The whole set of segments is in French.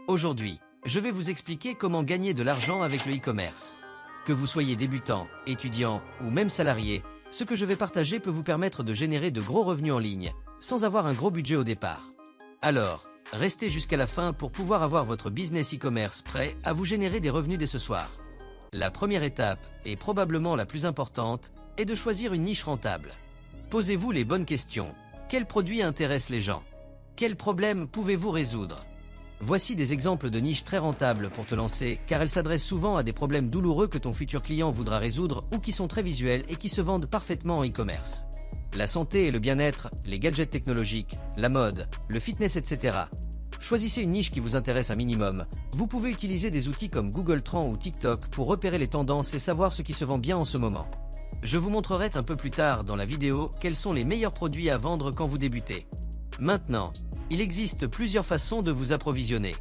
Aujourd'hui, je vais vous expliquer comment gagner de l'argent avec le e-commerce. Que vous soyez débutant, étudiant ou même salarié, ce que je vais partager peut vous permettre de générer de gros revenus en ligne, sans avoir un gros budget au départ. Alors, restez jusqu'à la fin pour pouvoir avoir votre business e-commerce prêt à vous générer des revenus dès ce soir. La première étape, et probablement la plus importante, est de choisir une niche rentable. Posez-vous les bonnes questions. Quels produits intéressent les gens? Quels problèmes pouvez-vous résoudre? Voici des exemples de niches très rentables pour te lancer, car elles s'adressent souvent à des problèmes douloureux que ton futur client voudra résoudre ou qui sont très visuels et qui se vendent parfaitement en e-commerce. La santé et le bien-être, les gadgets technologiques, la mode, le fitness, etc. Choisissez une niche qui vous intéresse un minimum. Vous pouvez utiliser des outils comme Google Trends ou TikTok pour repérer les tendances et savoir ce qui se vend bien en ce moment. Je vous montrerai un peu plus tard dans la vidéo quels sont les meilleurs produits à vendre quand vous débutez. Maintenant, il existe plusieurs façons de vous approvisionner.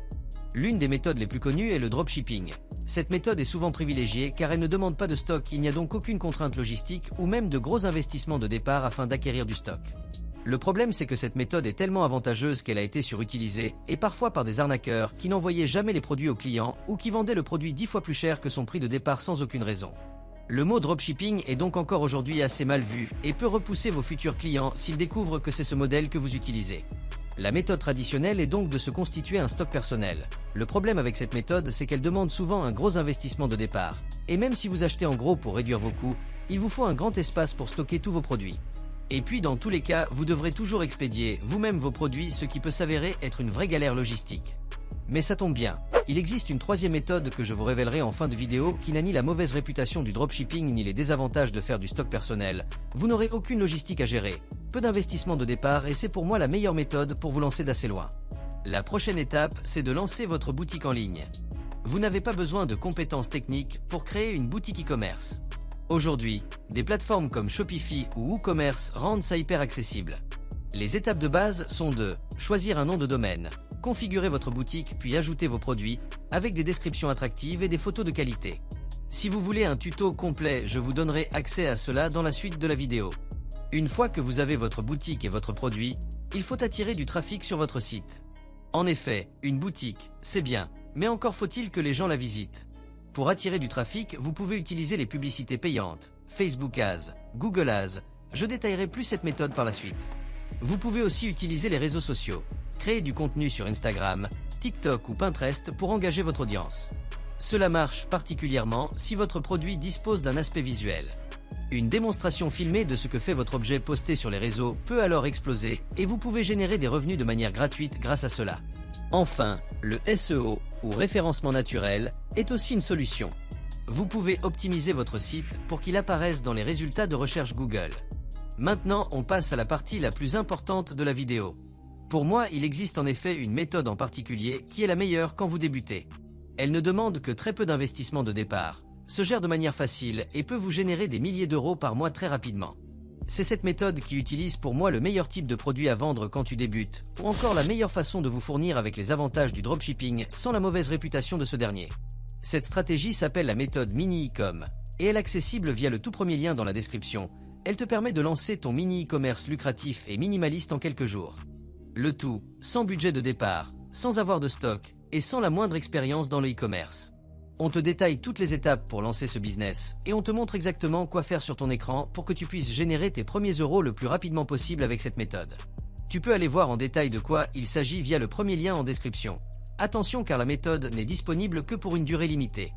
L'une des méthodes les plus connues est le dropshipping. Cette méthode est souvent privilégiée car elle ne demande pas de stock, il n'y a donc aucune contrainte logistique ou même de gros investissements de départ afin d'acquérir du stock. Le problème, c'est que cette méthode est tellement avantageuse qu'elle a été surutilisée, et parfois par des arnaqueurs qui n'envoyaient jamais les produits aux clients ou qui vendaient le produit 10 fois plus cher que son prix de départ sans aucune raison. Le mot dropshipping est donc encore aujourd'hui assez mal vu et peut repousser vos futurs clients s'ils découvrent que c'est ce modèle que vous utilisez. La méthode traditionnelle est donc de se constituer un stock personnel. Le problème avec cette méthode, c'est qu'elle demande souvent un gros investissement de départ. Et même si vous achetez en gros pour réduire vos coûts, il vous faut un grand espace pour stocker tous vos produits. Et puis dans tous les cas, vous devrez toujours expédier vous-même vos produits, ce qui peut s'avérer être une vraie galère logistique. Mais ça tombe bien, il existe une troisième méthode que je vous révélerai en fin de vidéo qui n'a ni la mauvaise réputation du dropshipping ni les désavantages de faire du stock personnel. Vous n'aurez aucune logistique à gérer, peu d'investissement de départ et c'est pour moi la meilleure méthode pour vous lancer d'assez loin. La prochaine étape, c'est de lancer votre boutique en ligne. Vous n'avez pas besoin de compétences techniques pour créer une boutique e-commerce. Aujourd'hui, des plateformes comme Shopify ou WooCommerce rendent ça hyper accessible. Les étapes de base sont de choisir un nom de domaine, configurer votre boutique puis ajouter vos produits avec des descriptions attractives et des photos de qualité. Si vous voulez un tuto complet, je vous donnerai accès à cela dans la suite de la vidéo. Une fois que vous avez votre boutique et votre produit, il faut attirer du trafic sur votre site. En effet, une boutique, c'est bien, mais encore faut-il que les gens la visitent. Pour attirer du trafic, vous pouvez utiliser les publicités payantes, Facebook Ads, Google Ads. Je détaillerai plus cette méthode par la suite. Vous pouvez aussi utiliser les réseaux sociaux, créer du contenu sur Instagram, TikTok ou Pinterest pour engager votre audience. Cela marche particulièrement si votre produit dispose d'un aspect visuel. Une démonstration filmée de ce que fait votre objet posté sur les réseaux peut alors exploser et vous pouvez générer des revenus de manière gratuite grâce à cela. Enfin, le SEO, ou référencement naturel, est aussi une solution. Vous pouvez optimiser votre site pour qu'il apparaisse dans les résultats de recherche Google. Maintenant, on passe à la partie la plus importante de la vidéo. Pour moi, il existe en effet une méthode en particulier qui est la meilleure quand vous débutez. Elle ne demande que très peu d'investissement de départ, se gère de manière facile et peut vous générer des milliers d'euros par mois très rapidement. C'est cette méthode qui utilise pour moi le meilleur type de produit à vendre quand tu débutes, ou encore la meilleure façon de vous fournir avec les avantages du dropshipping sans la mauvaise réputation de ce dernier. Cette stratégie s'appelle la méthode mini e-com, et elle est accessible via le tout premier lien dans la description. Elle te permet de lancer ton mini e-commerce lucratif et minimaliste en quelques jours. Le tout, sans budget de départ, sans avoir de stock, et sans la moindre expérience dans le e-commerce. On te détaille toutes les étapes pour lancer ce business et on te montre exactement quoi faire sur ton écran pour que tu puisses générer tes premiers euros le plus rapidement possible avec cette méthode. Tu peux aller voir en détail de quoi il s'agit via le premier lien en description. Attention car la méthode n'est disponible que pour une durée limitée.